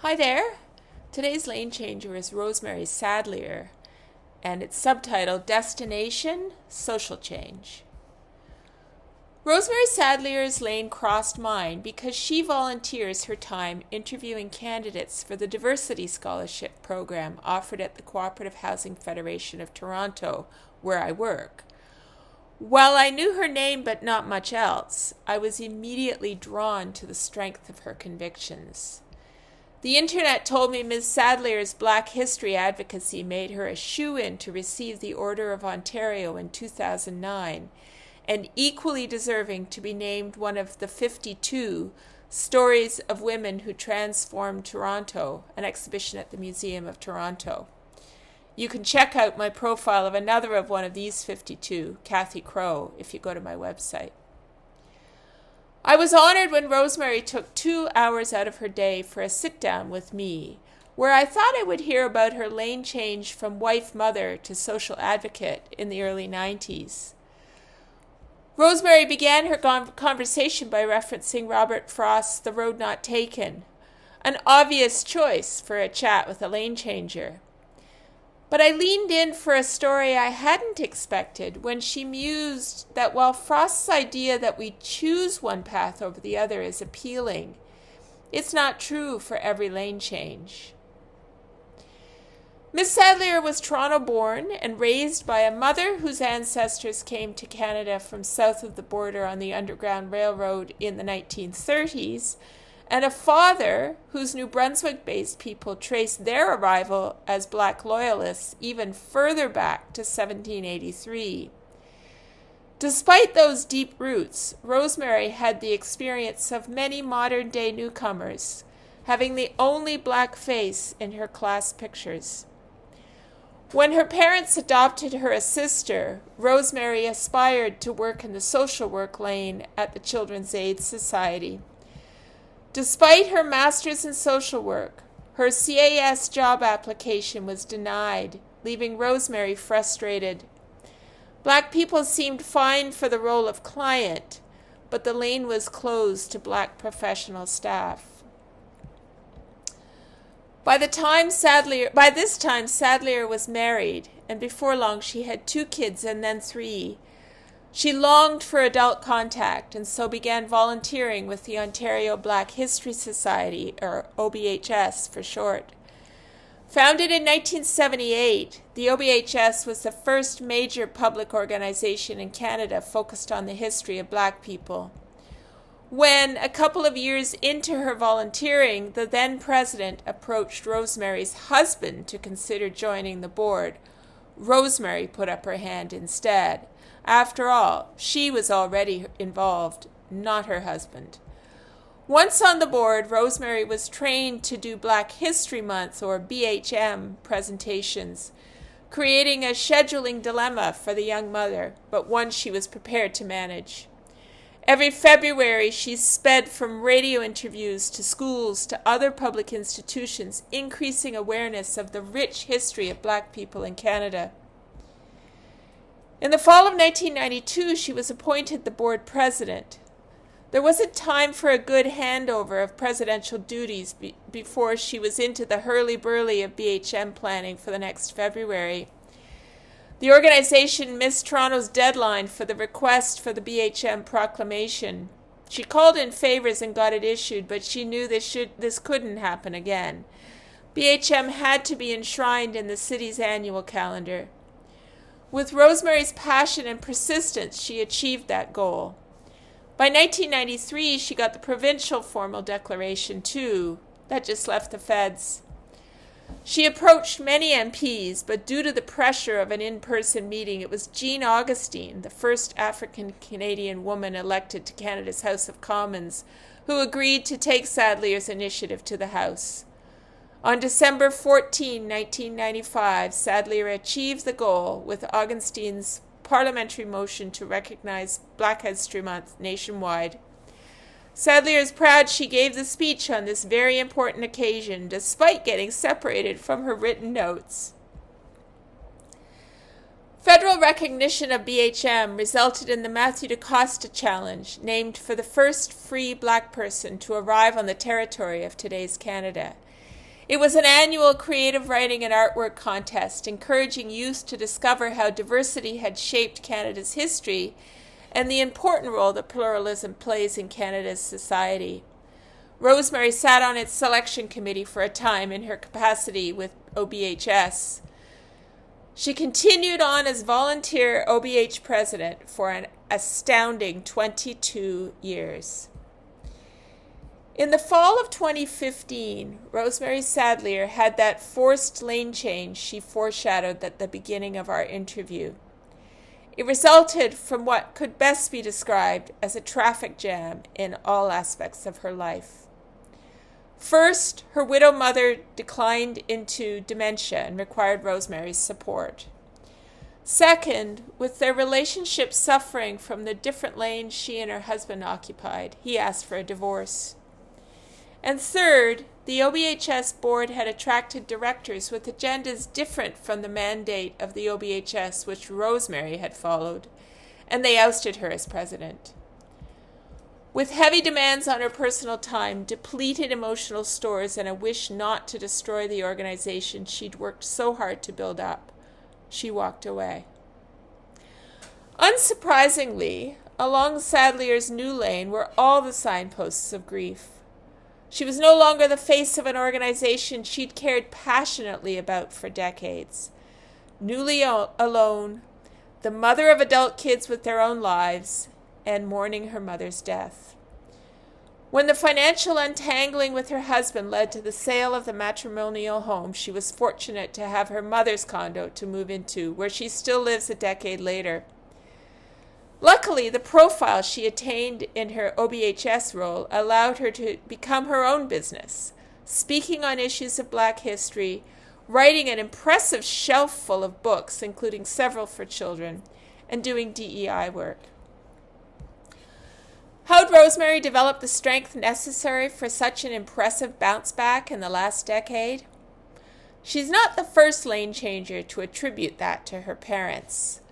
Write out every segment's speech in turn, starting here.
Hi there! Today's lane changer is Rosemary Sadlier, and it's subtitled Destination Social Change. Rosemary Sadlier's lane crossed mine because she volunteers her time interviewing candidates for the Diversity Scholarship program offered at the Co-operative Housing Federation of Toronto, where I work. While I knew her name but not much else, I was immediately drawn to the strength of her convictions. The internet told me Ms. Sadlier's Black history advocacy made her a shoo-in to receive the Order of Ontario in 2009, and equally deserving to be named one of the 52 Stories of Women Who Transformed Toronto, an exhibition at the Museum of Toronto. You can check out my profile of another of one of these 52, Cathy Crowe, if you go to my website. I was honored when Rosemary took 2 hours out of her day for a sit-down with me, where I thought I would hear about her lane change from wife-mother to social advocate in the early 90s. Rosemary began her conversation by referencing Robert Frost's The Road Not Taken, an obvious choice for a chat with a lane changer. But I leaned in for a story I hadn't expected when she mused that while Frost's idea that we choose one path over the other is appealing, it's not true for every lane change. Miss Sadlier was Toronto-born and raised by a mother whose ancestors came to Canada from south of the border on the Underground Railroad in the 1930s, and a father whose New Brunswick-based people traced their arrival as Black loyalists even further back to 1783. Despite those deep roots, Rosemary had the experience of many modern-day newcomers, having the only Black face in her class pictures. When her parents adopted her as sister, Rosemary aspired to work in the social work lane at the Children's Aid Society. Despite her master's in social work, her CAS job application was denied, leaving Rosemary frustrated. Black people seemed fine for the role of client, but the lane was closed to Black professional staff. By this time, Sadlier was married, and before long she had 2 kids and then 3. She longed for adult contact and so began volunteering with the Ontario Black History Society, or OBHS for short. Founded in 1978, the OBHS was the first major public organization in Canada focused on the history of Black people. When, a couple of years into her volunteering, the then president approached Rosemary's husband to consider joining the board, Rosemary put up her hand instead. After all, she was already involved, not her husband. Once on the board, Rosemary was trained to do Black History Month, or BHM, presentations, creating a scheduling dilemma for the young mother, but one she was prepared to manage. Every February, she sped from radio interviews to schools to other public institutions, increasing awareness of the rich history of Black people in Canada. In the fall of 1992, she was appointed the board president. There wasn't time for a good handover of presidential duties before she was into the hurly-burly of BHM planning for the next February. The organization missed Toronto's deadline for the request for the BHM proclamation. She called in favors and got it issued, but she knew this couldn't happen again. BHM had to be enshrined in the city's annual calendar. With Rosemary's passion and persistence, she achieved that goal. By 1993, she got the provincial formal declaration, too. That just left the feds. She approached many MPs, but due to the pressure of an in-person meeting, it was Jean Augustine, the first African-Canadian woman elected to Canada's House of Commons, who agreed to take Sadlier's initiative to the House. On December 14, 1995, Sadlier achieved the goal with Augustine's parliamentary motion to recognize Black History Month nationwide. Sadlier is proud she gave the speech on this very important occasion, despite getting separated from her written notes. Federal recognition of BHM resulted in the Matthew DaCosta Challenge, named for the first free Black person to arrive on the territory of today's Canada. It was an annual creative writing and artwork contest, encouraging youth to discover how diversity had shaped Canada's history and the important role that pluralism plays in Canada's society. Rosemary sat on its selection committee for a time in her capacity with OBHS. She continued on as volunteer OBH president for an astounding 22 years. In the fall of 2015, Rosemary Sadlier had that forced lane change she foreshadowed at the beginning of our interview. It resulted from what could best be described as a traffic jam in all aspects of her life. First, her widow mother declined into dementia and required Rosemary's support. Second, with their relationship suffering from the different lanes she and her husband occupied, he asked for a divorce. And third, the OBHS board had attracted directors with agendas different from the mandate of the OBHS, which Rosemary had followed, and they ousted her as president. With heavy demands on her personal time, depleted emotional stores, and a wish not to destroy the organization she'd worked so hard to build up, she walked away. Unsurprisingly, along Sadlier's new lane were all the signposts of grief. She was no longer the face of an organization she'd cared passionately about for decades. Newly alone, the mother of adult kids with their own lives, and mourning her mother's death. When the financial untangling with her husband led to the sale of the matrimonial home, she was fortunate to have her mother's condo to move into, where she still lives a decade later. Luckily, the profile she attained in her OBHS role allowed her to become her own business, speaking on issues of Black history, writing an impressive shelf full of books, including several for children, and doing DEI work. How'd Rosemary develop the strength necessary for such an impressive bounce back in the last decade? She's not the first lane changer to attribute that to her parents.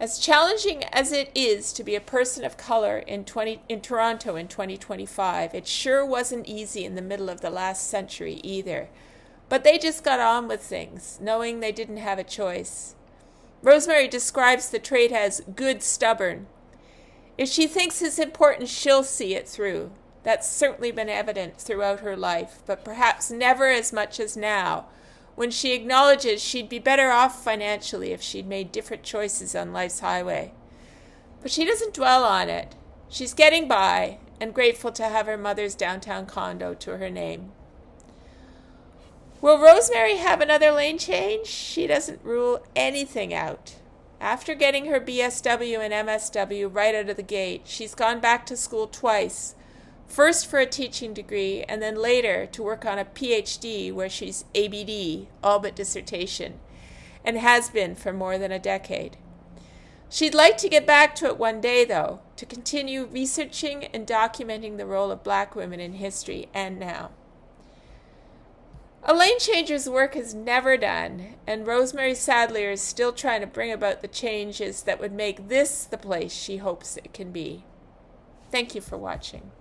As challenging as it is to be a person of color in Toronto in 2025, it sure wasn't easy in the middle of the last century either. But they just got on with things, knowing they didn't have a choice. Rosemary describes the trait as good stubborn. If she thinks it's important, she'll see it through. That's certainly been evident throughout her life, but perhaps never as much as now, when she acknowledges she'd be better off financially if she'd made different choices on life's highway. But she doesn't dwell on it. She's getting by and grateful to have her mother's downtown condo to her name. Will Rosemary have another lane change? She doesn't rule anything out. After getting her BSW and MSW right out of the gate, she's gone back to school twice, first for a teaching degree and then later to work on a PhD where she's ABD, all but dissertation, and has been for more than a decade. She'd like to get back to it one day, though, to continue researching and documenting the role of Black women in history and now. A lane changer's work is never done, and Rosemary Sadlier is still trying to bring about the changes that would make this the place she hopes it can be. Thank you for watching.